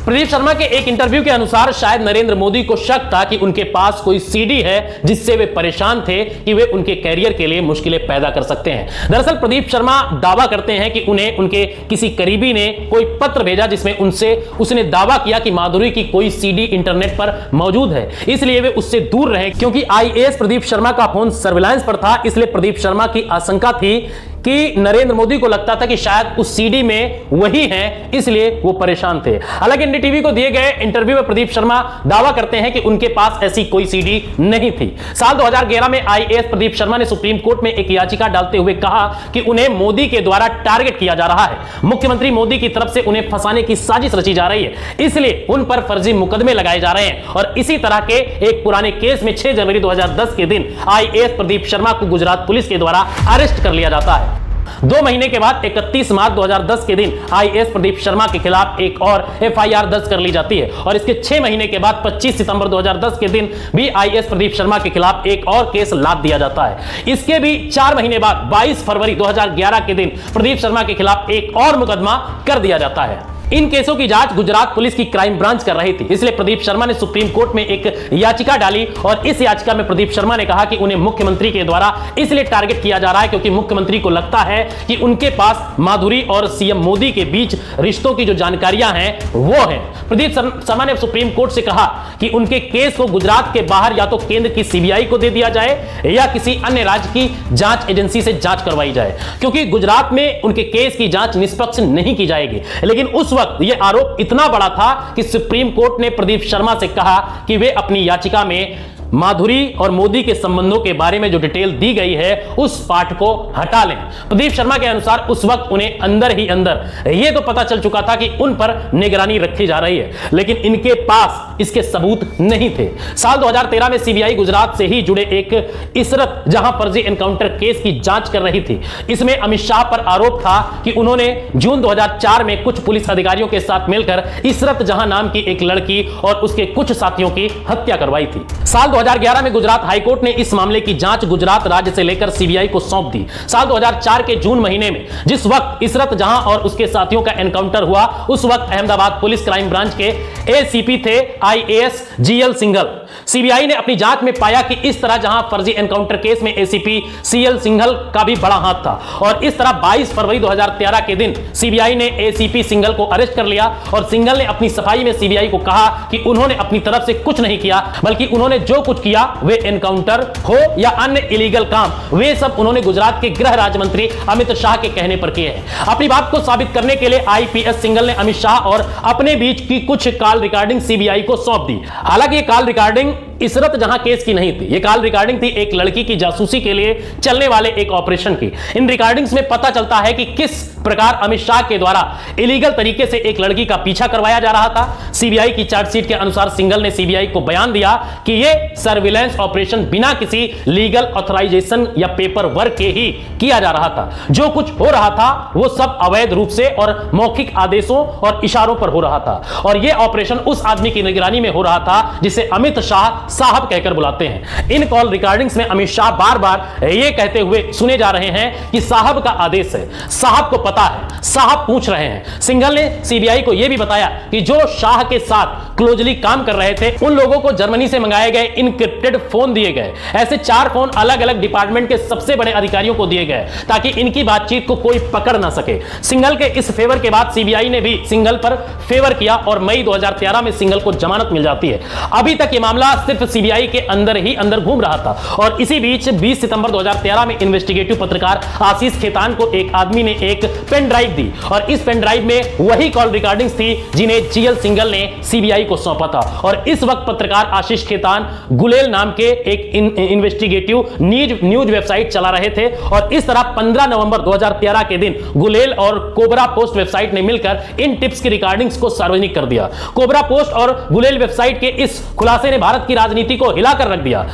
प्रदीप शर्मा के एक इंटरव्यू के अनुसार शायद नरेंद्र मोदी को शक था कि उनके पास कोई सीडी है जिससे वे परेशान थे कि वे उनके कैरियर के लिए मुश्किलें पैदा कर सकते हैं। दरअसल प्रदीप शर्मा दावा करते हैं कि उन्हें उनके किसी करीबी ने कोई पत्र भेजा जिसमें उसने दावा किया कि माधुरी की कोई सीडी इंटरनेट पर मौजूद है, इसलिए वे उससे दूर रहे। क्योंकि आईएएस प्रदीप शर्मा का फोन सर्विलांस पर था, इसलिए प्रदीप शर्मा की आशंका थी कि नरेंद्र मोदी को लगता था कि शायद उस सीडी में वही हैं, इसलिए वो परेशान थे। हालांकि एनडीटीवी को दिए गए इंटरव्यू में प्रदीप शर्मा दावा करते हैं कि उनके पास ऐसी कोई सीडी नहीं थी। साल 2011 में आईएएस प्रदीप शर्मा ने सुप्रीम कोर्ट में एक याचिका डालते हुए कहा कि उन्हें मोदी के द्वारा टारगेट किया जा रहा है, मुख्यमंत्री मोदी की तरफ से उन्हें फंसाने की साजिश रची जा रही है, इसलिए उन पर फर्जी मुकदमे लगाए जा रहे हैं। और इसी तरह के एक पुराने केस में 6 जनवरी 2010 के दिन आईएएस प्रदीप शर्मा को गुजरात पुलिस के द्वारा अरेस्ट कर लिया जाता है। 2 महीने के बाद 31 मार्च 2010 के दिन आईएएस प्रदीप शर्मा के खिलाफ एक और एफआईआर दर्ज कर ली जाती है और इसके 6 महीने के बाद 25 सितंबर 2010 के दिन भी आईएएस प्रदीप शर्मा के खिलाफ एक और केस लाद दिया जाता है। इसके भी 4 महीने बाद 22 फरवरी 2011 के दिन प्रदीप शर्मा के खिलाफ एक और मुकदमा कर दिया जाता है। इन केसों की जांच गुजरात पुलिस की क्राइम ब्रांच कर रही थी, इसलिए प्रदीप शर्मा ने सुप्रीम कोर्ट में एक याचिका डाली और इस याचिका में प्रदीप शर्मा ने कहा कि उन्हें मुख्यमंत्री के द्वारा इसलिए टारगेट किया जा रहा है क्योंकि मुख्यमंत्री को लगता है कि उनके पास माधुरी और सीएम मोदी के बीच रिश्तों की जो जानकारियां हैं वो हैं। प्रदीप शर्मा ने सुप्रीम कोर्ट से कहा कि उनके केस को गुजरात के बाहर या तो केंद्र की सीबीआई को दे दिया जाए या किसी अन्य राज्य की जांच एजेंसी से जांच करवाई जाए, क्योंकि गुजरात में उनके केस की जांच निष्पक्ष नहीं की जाएगी। लेकिन उस वक्त यह आरोप इतना बड़ा था कि सुप्रीम कोर्ट ने प्रदीप शर्मा से कहा कि वे अपनी याचिका में माधुरी और मोदी के संबंधों के बारे में जो डिटेल दी गई है उस पार्ट को हटा लें। प्रदीप शर्मा के अनुसार उस वक्त उन्हें अंदर ही अंदर यह तो पता चल चुका था कि उन पर निगरानी रखी जा रही है, लेकिन इनके पास इसके सबूत नहीं थे। साल 2013 में सीबीआई गुजरात से ही जुड़े एक इसरत जहां फर्जी एनकाउंटर केस की जांच कर रही थी। इसमें अमित शाह पर आरोप था कि उन्होंने जून 2004 में कुछ पुलिस अधिकारियों के साथ मिलकर इसरत जहां नाम की एक लड़की और उसके कुछ साथियों की हत्या करवाई थी। साल 2011 में गुजरात हाईकोर्ट ने इस मामले की जांच गुजरात राज्य से लेकर सीबीआई को सौंप दी। साल 2004 के जून महीने में जिस वक्त इसरत जहां और उसके साथियों का एनकाउंटर हुआ, उस वक्त अहमदाबाद पुलिस क्राइम ब्रांच के एसीपी थे आईएएस जीएल सिंघल। सीबीआई ने अपनी जांच में पाया कि इस तरह जहां फर्जी एनकाउंटर केस में एसीपी सीएल सिंघल का भी बड़ा हाथ था और इस तरह 22 फरवरी 2013 के दिन सीबीआई ने एसीपी सिंघल को अरेस्ट कर लिया और सिंघल ने अपनी सफाई में सीबीआई को कहा कि उन्होंने अपनी तरफ से कुछ नहीं किया, बल्कि उन्होंने जो कुछ किया वे एनकाउंटर हो या अन्य इलीगल काम, वे सब उन्होंने गुजरात के गृह राज्य मंत्री अमित शाह के कहने पर किए हैं। अपनी बात को साबित करने के लिए आईपीएस सिंघल ने अमित शाह और अपने बीच की कुछ कॉल रिकॉर्डिंग सीबीआई को सौंप दी। हालांकि ये कॉल रिकॉर्डिंग इसरत जहां केस की नहीं थी, ये कॉल रिकॉर्डिंग थी एक लड़की की जासूसी के लिए चलने वाले एक ऑपरेशन की। इन रिकॉर्डिंग्स में पता चलता है कि किस प्रकार अमित शाह के द्वारा इलीगल तरीके से एक लड़की का पीछा करवाया जा रहा था। सीबीआई की चार्जशीट के अनुसार सिंघल ने सीबीआई को बयान दिया कि यह सर्विलांस ऑपरेशन बिना किसी लीगल ऑथराइजेशन या पेपर वर्क के ही किया जा रहा था। जो कुछ हो रहा था वो सब अवैध रूप से और मौखिक आदेशों और इशारों पर हो रहा था और यह ऑपरेशन उस आदमी की निगरानी में हो रहा था जिसे अमित शाह साहब कहकर बुलाते हैं। इन कॉल रिकॉर्डिंग्स में अमित शाह बार बार यह कहते हुए सुने जा रहे हैं कि साहब का आदेश है, साहब को पता है, साहब पूछ रहे हैं। सिंघल ने सीबीआई को यह भी बताया कि जो शाह के साथ क्लोजली काम कर रहे थे उन लोगों को जर्मनी से मंगाए गए इनक्रिप्टेड फोन दिए गए। ऐसे 4 फोन अलग अलग डिपार्टमेंट के सबसे बड़े अधिकारियों को दिए गए ताकि इनकी बातचीत को कोई पकड़ ना सके। सिंघल के इस फेवर के बाद सीबीआई ने भी सिंघल पर फेवर किया और मई 2013 में सिंघल को जमानत मिल जाती है। अभी तक यह मामला सिर्फ सीबीआई के अंदर ही अंदर घूम रहा था और इसी बीच 20 सितंबर 2013 में इन्वेस्टिगेटिव पत्रकार आशीष खेतान को एक आदमी ने एक पेन ड्राइव दी और इस पेन ड्राइव में वही कॉल रिकॉर्डिंग्स थी जिन्हें जीएल सिंघल ने सीबीआई को सौंपा था। और इस वक्त पत्रकार आशीष खेतान गुलेल नाम के एक इन्वेस्टिगेटिव न्यूज वेबसाइट चला रहे थे और इस तरह 15 नवंबर 2013 के दिन गुलेल और कोबरा पोस्ट वेबसाइट ने मिलकर इन टिप्स की रिकॉर्डिंग्स को सार्वजनिक कर दिया। कोबरा पोस्ट और गुलेल वेबसाइट के इस खुलासे ने भारत की राजनीति को हिलाकर रख दिया।